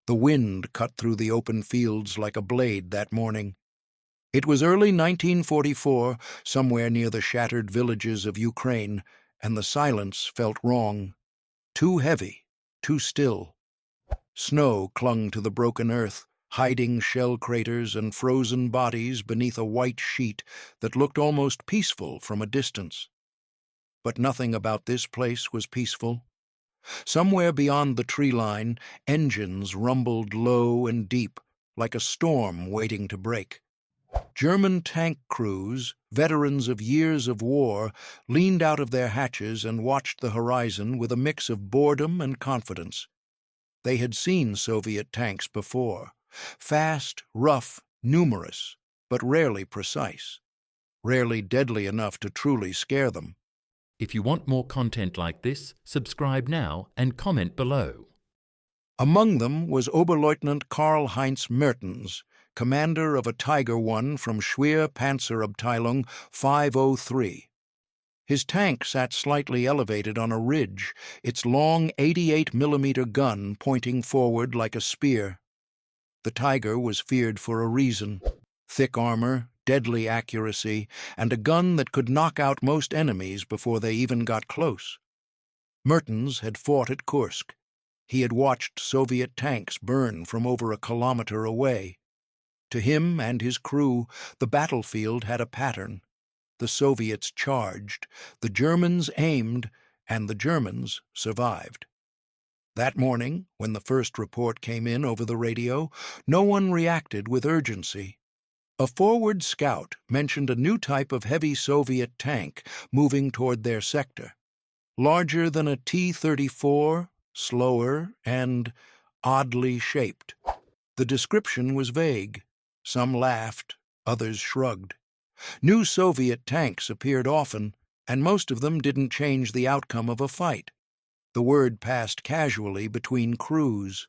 The wind cut through the open fields like a blade that morning. It was early 1944, somewhere near the shattered villages of Ukraine, and the silence felt wrong. Too heavy, too still. Snow clung to the broken earth, hiding shell craters and frozen bodies beneath a white sheet that looked almost peaceful from a distance. But nothing about this place was peaceful. Somewhere beyond the tree line, engines rumbled low and deep, like a storm waiting to break. German tank crews, veterans of years of war, leaned out of their hatches and watched the horizon with a mix of boredom and confidence. They had seen Soviet tanks before, fast, rough, numerous, but rarely precise, rarely deadly enough to truly scare them. If you want more content like this, subscribe now and comment below. Among them was Oberleutnant Karl-Heinz Mertens, commander of a Tiger I from Schwer Panzerabteilung 503. His tank sat slightly elevated on a ridge, its long 88mm gun pointing forward like a spear. The Tiger was feared for a reason: thick armor, deadly accuracy, and a gun that could knock out most enemies before they even got close. Mertens had fought at Kursk. He had watched Soviet tanks burn from over a kilometer away. To him and his crew, the battlefield had a pattern. The Soviets charged, the Germans aimed, and the Germans survived. That morning, when the first report came in over the radio, no one reacted with urgency. A forward scout mentioned a new type of heavy Soviet tank moving toward their sector. Larger than a T-34, slower, and oddly shaped. The description was vague. Some laughed, others shrugged. New Soviet tanks appeared often, and most of them didn't change the outcome of a fight. The word passed casually between crews.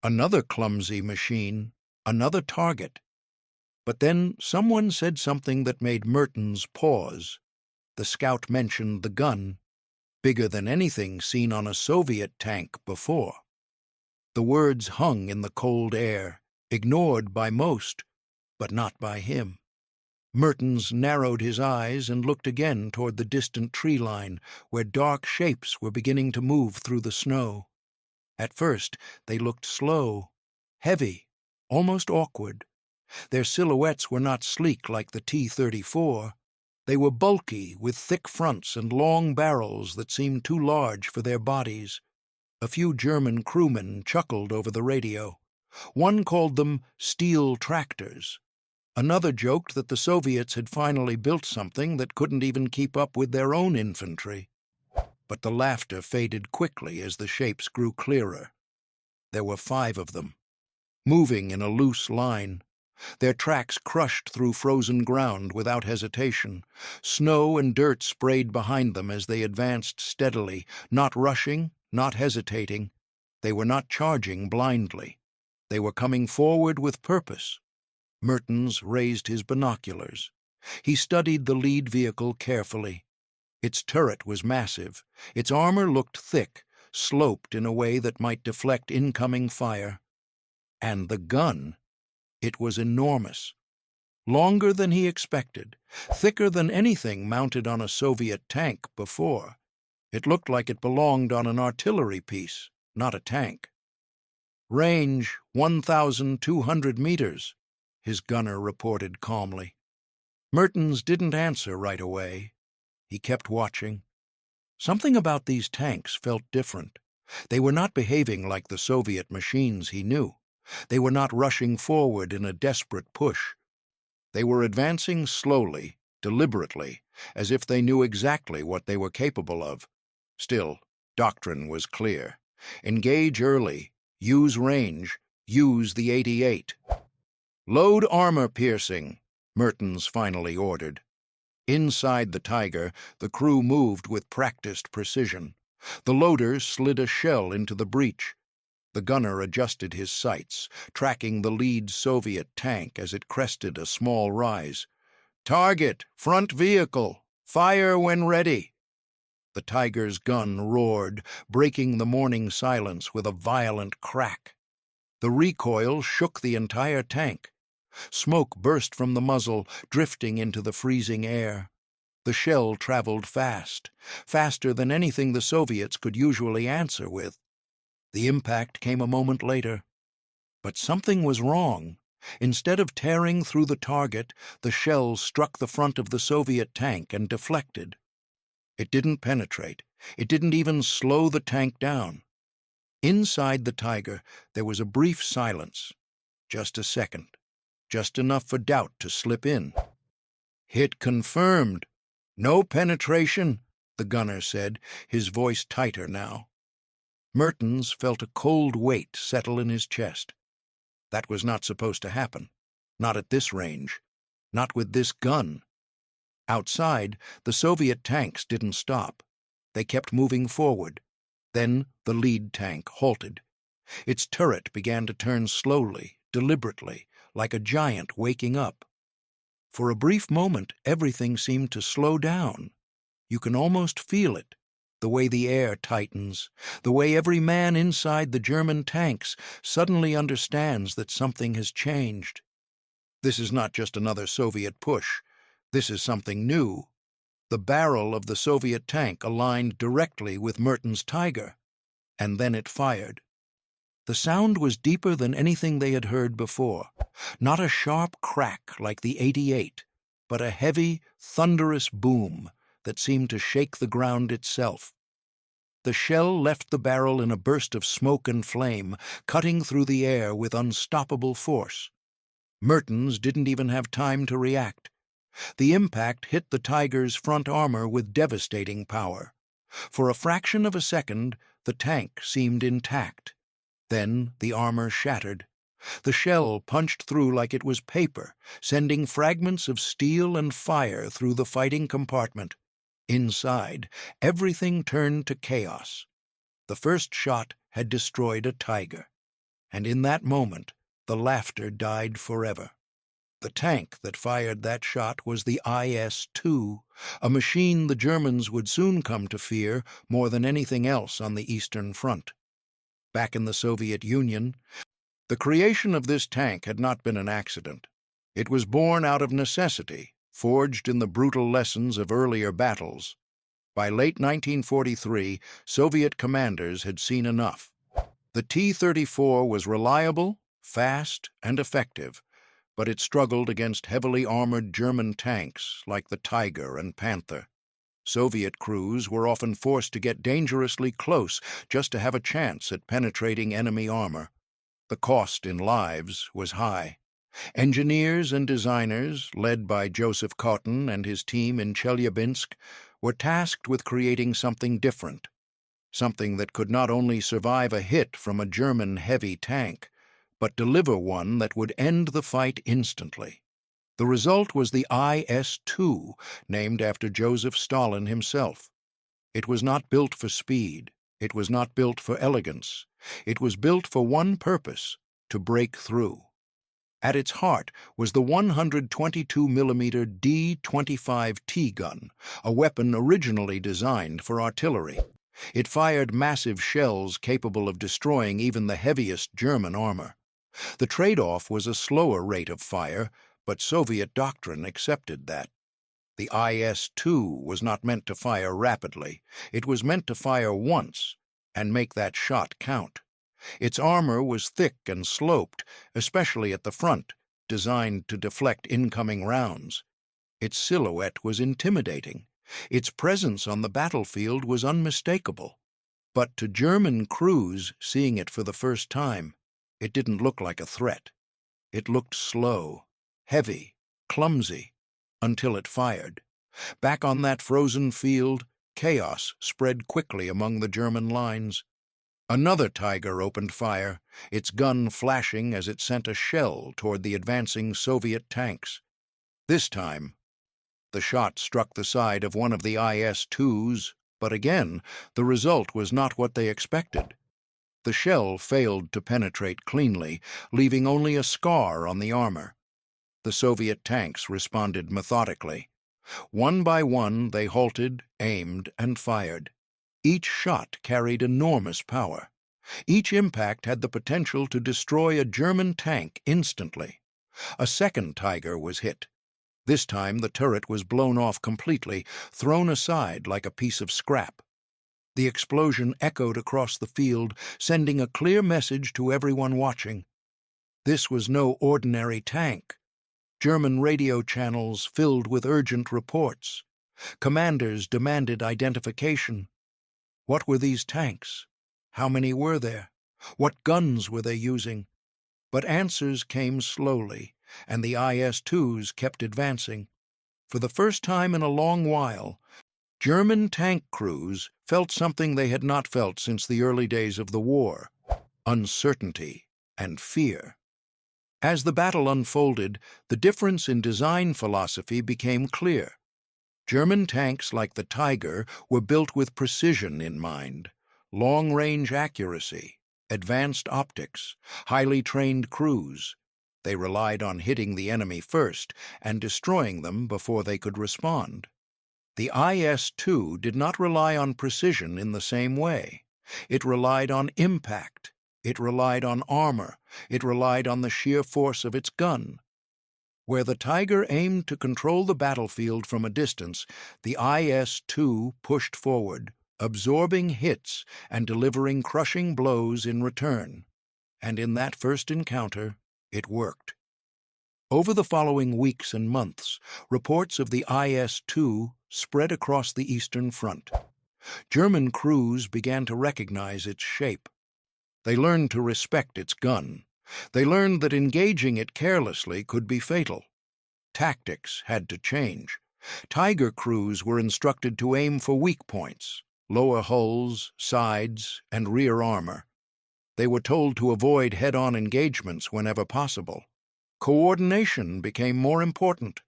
Another clumsy machine, another target. But then someone said something that made Mertens pause. The scout mentioned the gun, bigger than anything seen on a Soviet tank before. The words hung in the cold air, ignored by most, but not by him. Mertens narrowed his eyes and looked again toward the distant tree line, where dark shapes were beginning to move through the snow. At first, they looked slow, heavy, almost awkward. Their silhouettes were not sleek like the T-34. They were bulky, with thick fronts and long barrels that seemed too large for their bodies. A few German crewmen chuckled over the radio. One called them steel tractors. Another joked that the Soviets had finally built something that couldn't even keep up with their own infantry. But the laughter faded quickly as the shapes grew clearer. There were 5 of them, moving in a loose line. Their tracks crushed through frozen ground without hesitation. Snow and dirt sprayed behind them as they advanced steadily, not rushing, not hesitating. They were not charging blindly. They were coming forward with purpose. Mertens raised his binoculars. He studied the lead vehicle carefully. Its turret was massive. Its armor looked thick, sloped in a way that might deflect incoming fire. And the gun! It was enormous. Longer than he expected, thicker than anything mounted on a Soviet tank before. It looked like it belonged on an artillery piece, not a tank. Range 1,200 meters, his gunner reported calmly. Mertens didn't answer right away. He kept watching. Something about these tanks felt different. They were not behaving like the Soviet machines he knew. They were not rushing forward in a desperate push. They were advancing slowly, deliberately, as if they knew exactly what they were capable of. Still, doctrine was clear. Engage early, use range, use the 88. Load armor piercing, Mertens finally ordered. Inside the Tiger, the crew moved with practiced precision. The loader slid a shell into the breech. The gunner adjusted his sights, tracking the lead Soviet tank as it crested a small rise. "Target, front vehicle, fire when ready." The Tiger's gun roared, breaking the morning silence with a violent crack. The recoil shook the entire tank. Smoke burst from the muzzle, drifting into the freezing air. The shell traveled fast, faster than anything the Soviets could usually answer with. The impact came a moment later. But something was wrong. Instead of tearing through the target, the shell struck the front of the Soviet tank and deflected. It didn't penetrate. It didn't even slow the tank down. Inside the Tiger, there was a brief silence. Just a second. Just enough for doubt to slip in. "Hit confirmed. No penetration," the gunner said, his voice tighter now. Mertens felt a cold weight settle in his chest. That was not supposed to happen. Not at this range. Not with this gun. Outside, the Soviet tanks didn't stop. They kept moving forward. Then the lead tank halted. Its turret began to turn slowly, deliberately, like a giant waking up. For a brief moment, everything seemed to slow down. You can almost feel it, the way the air tightens, the way every man inside the German tanks suddenly understands that something has changed. This is not just another Soviet push. This is something new. The barrel of the Soviet tank aligned directly with Mertens' Tiger, and then it fired. The sound was deeper than anything they had heard before. Not a sharp crack like the 88, but a heavy, thunderous boom that seemed to shake the ground itself. The shell left the barrel in a burst of smoke and flame, cutting through the air with unstoppable force. Mertens didn't even have time to react. The impact hit the Tiger's front armor with devastating power. For a fraction of a second, the tank seemed intact. Then the armor shattered. The shell punched through like it was paper, sending fragments of steel and fire through the fighting compartment. Inside, everything turned to chaos. The first shot had destroyed a Tiger, and in that moment, the laughter died forever. The tank that fired that shot was the IS-2, a machine the Germans would soon come to fear more than anything else on the Eastern Front. Back in the Soviet Union, the creation of this tank had not been an accident. It was born out of necessity, forged in the brutal lessons of earlier battles. By late 1943, Soviet commanders had seen enough. The T-34 was reliable, fast, and effective, but it struggled against heavily armored German tanks like the Tiger and Panther. Soviet crews were often forced to get dangerously close just to have a chance at penetrating enemy armor. The cost in lives was high. Engineers and designers, led by Joseph Cotton and his team in Chelyabinsk, were tasked with creating something different, something that could not only survive a hit from a German heavy tank, but deliver one that would end the fight instantly. The result was the IS-2, named after Joseph Stalin himself. It was not built for speed. It was not built for elegance. It was built for one purpose: to break through. At its heart was the 122mm D-25T gun, a weapon originally designed for artillery. It fired massive shells capable of destroying even the heaviest German armor. The trade-off was a slower rate of fire, but Soviet doctrine accepted that. The IS-2 was not meant to fire rapidly. It was meant to fire once and make that shot count. Its armor was thick and sloped, especially at the front, designed to deflect incoming rounds. Its silhouette was intimidating. Its presence on the battlefield was unmistakable. But to German crews seeing it for the first time, it didn't look like a threat. It looked slow, heavy, clumsy, until it fired. Back on that frozen field, chaos spread quickly among the German lines. Another Tiger opened fire, its gun flashing as it sent a shell toward the advancing Soviet tanks. This time, the shot struck the side of one of the IS-2s, but again, the result was not what they expected. The shell failed to penetrate cleanly, leaving only a scar on the armor. The Soviet tanks responded methodically. One by one, they halted, aimed, and fired. Each shot carried enormous power. Each impact had the potential to destroy a German tank instantly. A second Tiger was hit. This time the turret was blown off completely, thrown aside like a piece of scrap. The explosion echoed across the field, sending a clear message to everyone watching. This was no ordinary tank. German radio channels filled with urgent reports. Commanders demanded identification. What were these tanks? How many were there? What guns were they using? But answers came slowly, and the IS-2s kept advancing. For the first time in a long while, German tank crews felt something they had not felt since the early days of the war: uncertainty and fear. As the battle unfolded, the difference in design philosophy became clear. German tanks like the Tiger were built with precision in mind: long-range accuracy, advanced optics, highly trained crews. They relied on hitting the enemy first and destroying them before they could respond. The IS-2 did not rely on precision in the same way. It relied on impact. It relied on armor. It relied on the sheer force of its gun. Where the Tiger aimed to control the battlefield from a distance, the IS-2 pushed forward, absorbing hits and delivering crushing blows in return. And in that first encounter, it worked. Over the following weeks and months, reports of the IS-2 spread across the Eastern Front. German crews began to recognize its shape. They learned to respect its gun. They learned that engaging it carelessly could be fatal. Tactics had to change. Tiger crews were instructed to aim for weak points: lower hulls, sides, and rear armor. They were told to avoid head-on engagements whenever possible. Coordination became more important.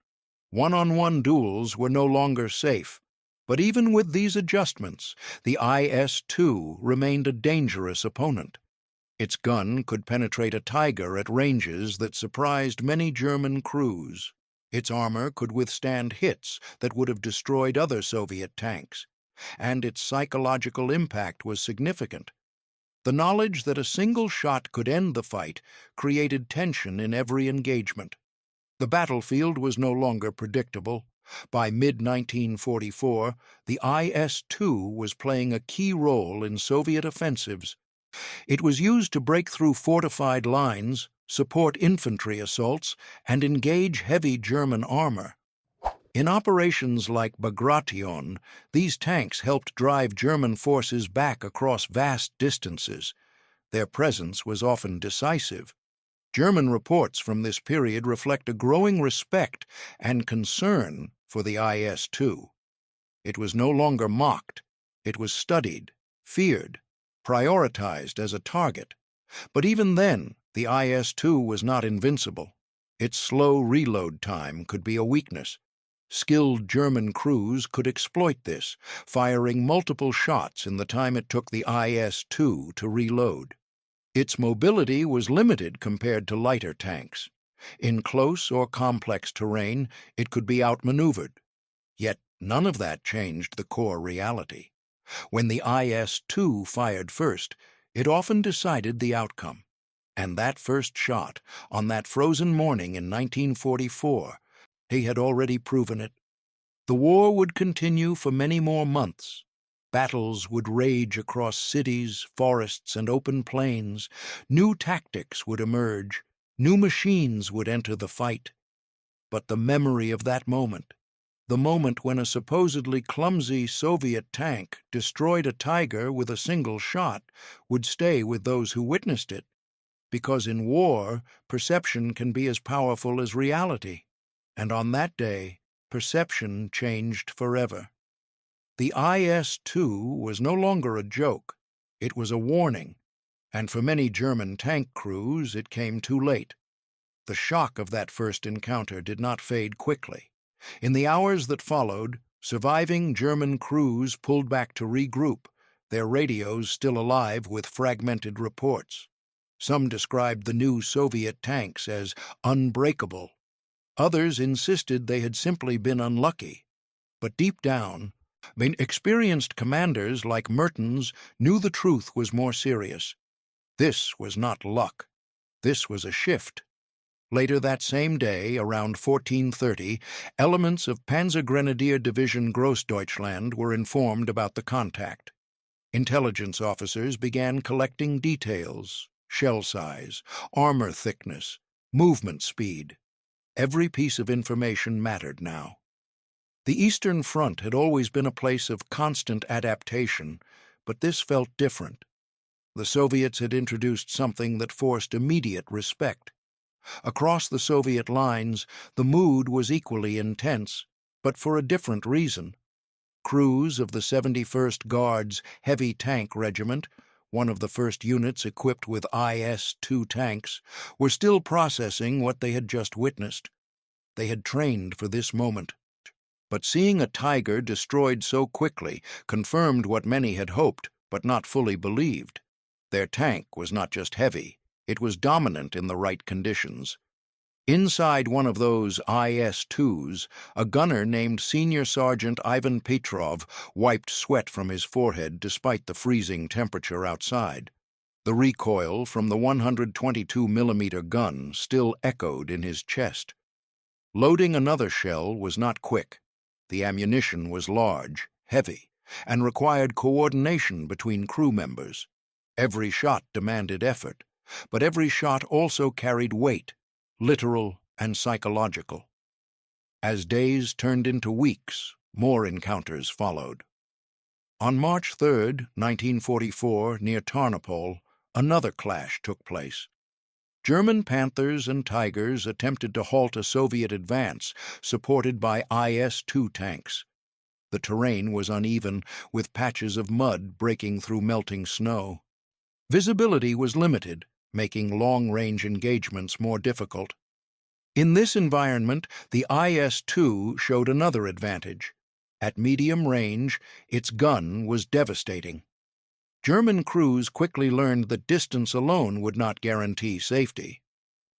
One-on-one duels were no longer safe. But even with these adjustments, the IS-2 remained a dangerous opponent. Its gun could penetrate a Tiger at ranges that surprised many German crews. Its armor could withstand hits that would have destroyed other Soviet tanks. And its psychological impact was significant. The knowledge that a single shot could end the fight created tension in every engagement. The battlefield was no longer predictable. By mid-1944, the IS-2 was playing a key role in Soviet offensives. It was used to break through fortified lines, support infantry assaults, and engage heavy German armor. In operations like Bagration, these tanks helped drive German forces back across vast distances. Their presence was often decisive. German reports from this period reflect a growing respect and concern for the IS-2. It was no longer mocked. It was studied, feared, prioritized as a target. But even then, the IS-2 was not invincible. Its slow reload time could be a weakness. Skilled German crews could exploit this, firing multiple shots in the time it took the IS-2 to reload. Its mobility was limited compared to lighter tanks. In close or complex terrain, it could be outmaneuvered. Yet none of that changed the core reality. When the IS-2 fired first, it often decided the outcome. And that first shot, on that frozen morning in 1944, he had already proven it. The war would continue for many more months. Battles would rage across cities, forests, and open plains. New tactics would emerge. New machines would enter the fight. But the memory of that moment, the moment when a supposedly clumsy Soviet tank destroyed a Tiger with a single shot, would stay with those who witnessed it. Because in war, perception can be as powerful as reality. And on that day, perception changed forever. The IS-2 was no longer a joke. It was a warning. And for many German tank crews, it came too late. The shock of that first encounter did not fade quickly. In the hours that followed, surviving German crews pulled back to regroup, their radios still alive with fragmented reports. Some described the new Soviet tanks as unbreakable. Others insisted they had simply been unlucky. But deep down, experienced commanders like Mertens knew the truth was more serious. This was not luck. This was a shift. Later that same day, around 1430, elements of Panzergrenadier Division Grossdeutschland were informed about the contact. Intelligence officers began collecting details: shell size, armor thickness, movement speed. Every piece of information mattered now. The Eastern Front had always been a place of constant adaptation, but this felt different. The Soviets had introduced something that forced immediate respect. Across the Soviet lines, the mood was equally intense, but for a different reason. Crews of the 71st Guards Heavy Tank Regiment, one of the first units equipped with IS-2 tanks, were still processing what they had just witnessed. They had trained for this moment. But seeing a Tiger destroyed so quickly confirmed what many had hoped, but not fully believed. Their tank was not just heavy, it was dominant in the right conditions. Inside one of those IS-2s, a gunner named Senior Sergeant Ivan Petrov wiped sweat from his forehead despite the freezing temperature outside. The recoil from the 122mm gun still echoed in his chest. Loading another shell was not quick. The ammunition was large, heavy, and required coordination between crew members. Every shot demanded effort, but every shot also carried weight, literal and psychological. As days turned into weeks, more encounters followed. On March 3, 1944, near Tarnopol, another clash took place. German Panthers and Tigers attempted to halt a Soviet advance supported by IS-2 tanks. The terrain was uneven, with patches of mud breaking through melting snow. Visibility was limited, making long-range engagements more difficult. In this environment, the IS-2 showed another advantage. At medium range, its gun was devastating. German crews quickly learned that distance alone would not guarantee safety.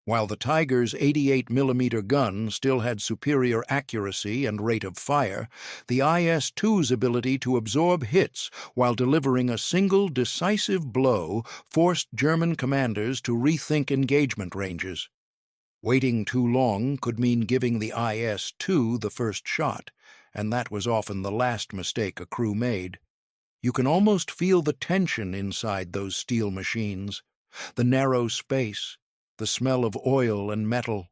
While the Tiger's 88mm gun still had superior accuracy and rate of fire, the IS-2's ability to absorb hits while delivering a single decisive blow forced German commanders to rethink engagement ranges. Waiting too long could mean giving the IS-2 the first shot, and that was often the last mistake a crew made. You can almost feel the tension inside those steel machines, the narrow space, the smell of oil and metal,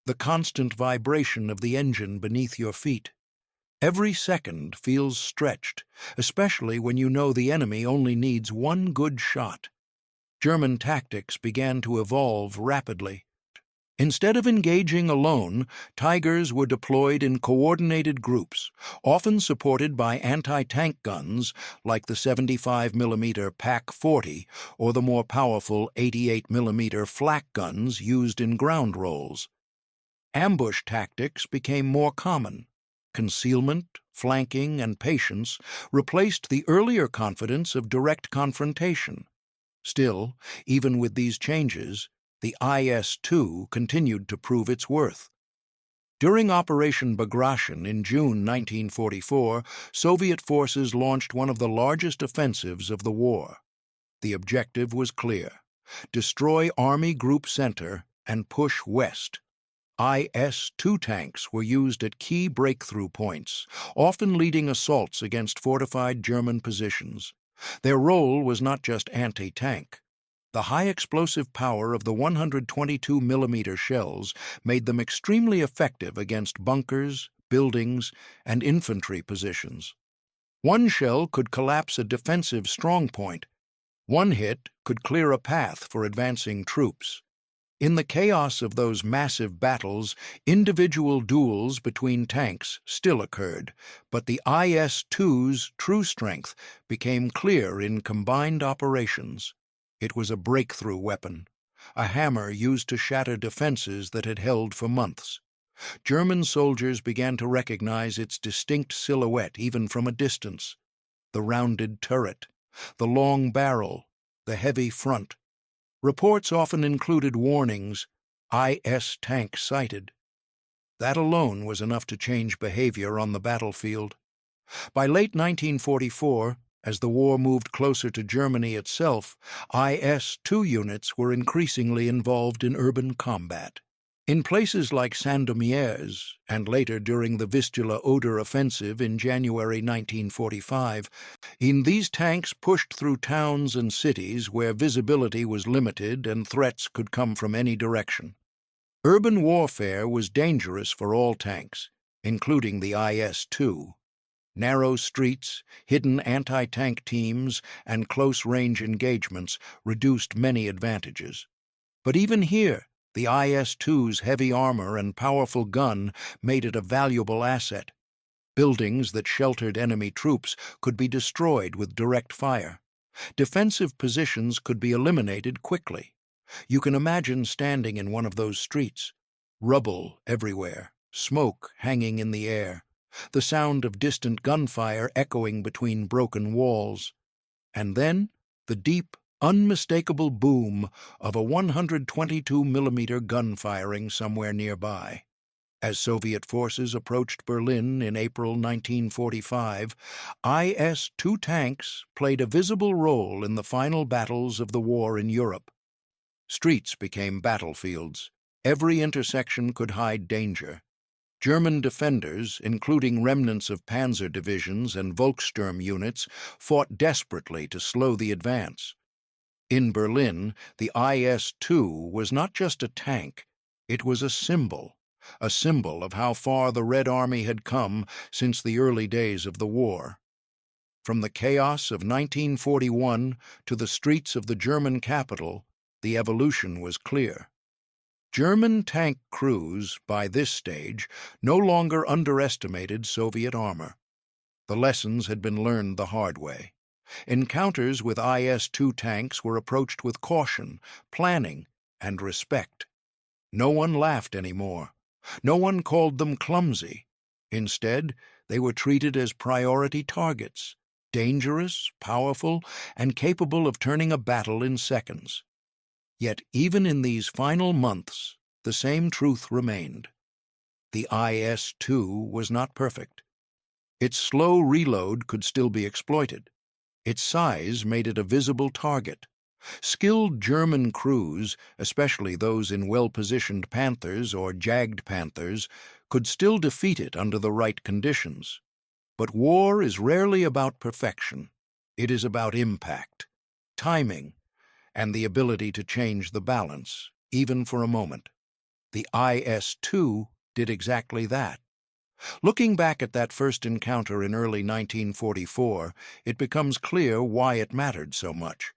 the constant vibration of the engine beneath your feet. Every second feels stretched, especially when you know the enemy only needs one good shot. German tactics began to evolve rapidly. Instead of engaging alone, Tigers were deployed in coordinated groups, often supported by anti-tank guns like the 75mm PaK-40 or the more powerful 88mm flak guns used in ground roles. Ambush tactics became more common. Concealment, flanking, and patience replaced the earlier confidence of direct confrontation. Still, even with these changes, the IS-2 continued to prove its worth. During Operation Bagration in June 1944, Soviet forces launched one of the largest offensives of the war. The objective was clear: destroy Army Group Center and push west. IS-2 tanks were used at key breakthrough points, often leading assaults against fortified German positions. Their role was not just anti-tank. The high explosive power of the 122mm shells made them extremely effective against bunkers, buildings, and infantry positions. One shell could collapse a defensive strongpoint. One hit could clear a path for advancing troops. In the chaos of those massive battles, individual duels between tanks still occurred, but the IS-2's true strength became clear in combined operations. It was a breakthrough weapon, a hammer used to shatter defenses that had held for months. German soldiers began to recognize its distinct silhouette even from a distance: the rounded turret, the long barrel, the heavy front. Reports often included warnings: IS tank sighted. That alone was enough to change behavior on the battlefield. By late 1944, As the war moved closer to Germany itself, IS-2 units were increasingly involved in urban combat. In places like Sandomierz, and later during the Vistula-Oder offensive in January 1945, these tanks pushed through towns and cities where visibility was limited and threats could come from any direction. Urban warfare was dangerous for all tanks, including the IS-2. Narrow streets, hidden anti-tank teams, and close-range engagements reduced many advantages. But even here, the IS-2's heavy armor and powerful gun made it a valuable asset. Buildings that sheltered enemy troops could be destroyed with direct fire. Defensive positions could be eliminated quickly. You can imagine standing in one of those streets. Rubble everywhere, smoke hanging in the air, the sound of distant gunfire echoing between broken walls. And then the deep, unmistakable boom of a 122mm gun firing somewhere nearby. As Soviet forces approached Berlin in April 1945, IS-2 tanks played a visible role in the final battles of the war in Europe. Streets became battlefields. Every intersection could hide danger. German defenders, including remnants of panzer divisions and Volkssturm units, fought desperately to slow the advance. In Berlin, the IS-2 was not just a tank, it was a symbol of how far the Red Army had come since the early days of the war. From the chaos of 1941 to the streets of the German capital, the evolution was clear. German tank crews, by this stage, no longer underestimated Soviet armor. The lessons had been learned the hard way. Encounters with IS-2 tanks were approached with caution, planning, and respect. No one laughed anymore. No one called them clumsy. Instead, they were treated as priority targets, dangerous, powerful, and capable of turning a battle in seconds. Yet even in these final months, the same truth remained. The IS-2 was not perfect. Its slow reload could still be exploited. Its size made it a visible target. Skilled German crews, especially those in well-positioned Panthers or Jagd Panthers, could still defeat it under the right conditions. But war is rarely about perfection. It is about impact, timing, and the ability to change the balance, even for a moment. The IS-2 did exactly that. Looking back at that first encounter in early 1944, it becomes clear why it mattered so much.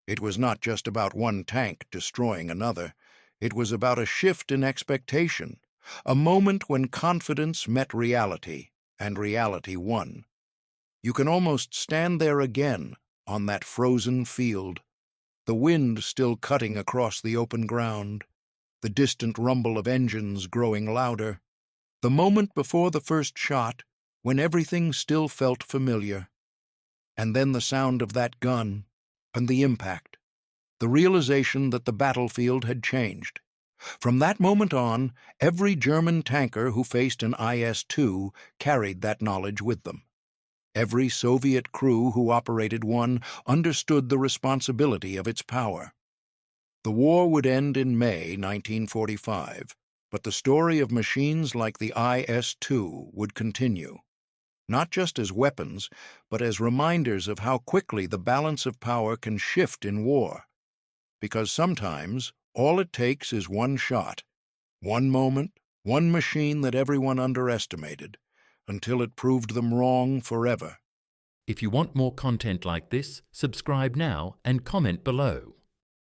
It was not just about one tank destroying another. It was about a shift in expectation, a moment when confidence met reality, and reality won. You can almost stand there again on that frozen field, the wind still cutting across the open ground, the distant rumble of engines growing louder, the moment before the first shot when everything still felt familiar, and then the sound of that gun and the impact, the realization that the battlefield had changed. From that moment on, every German tanker who faced an IS-2 carried that knowledge with them. Every Soviet crew who operated one understood the responsibility of its power. The war would end in May 1945, but the story of machines like the IS-2 would continue, not just as weapons, but as reminders of how quickly the balance of power can shift in war. Because sometimes all it takes is one shot, one moment, one machine that everyone underestimated, until it proved them wrong forever. If you want more content like this, subscribe now and comment below.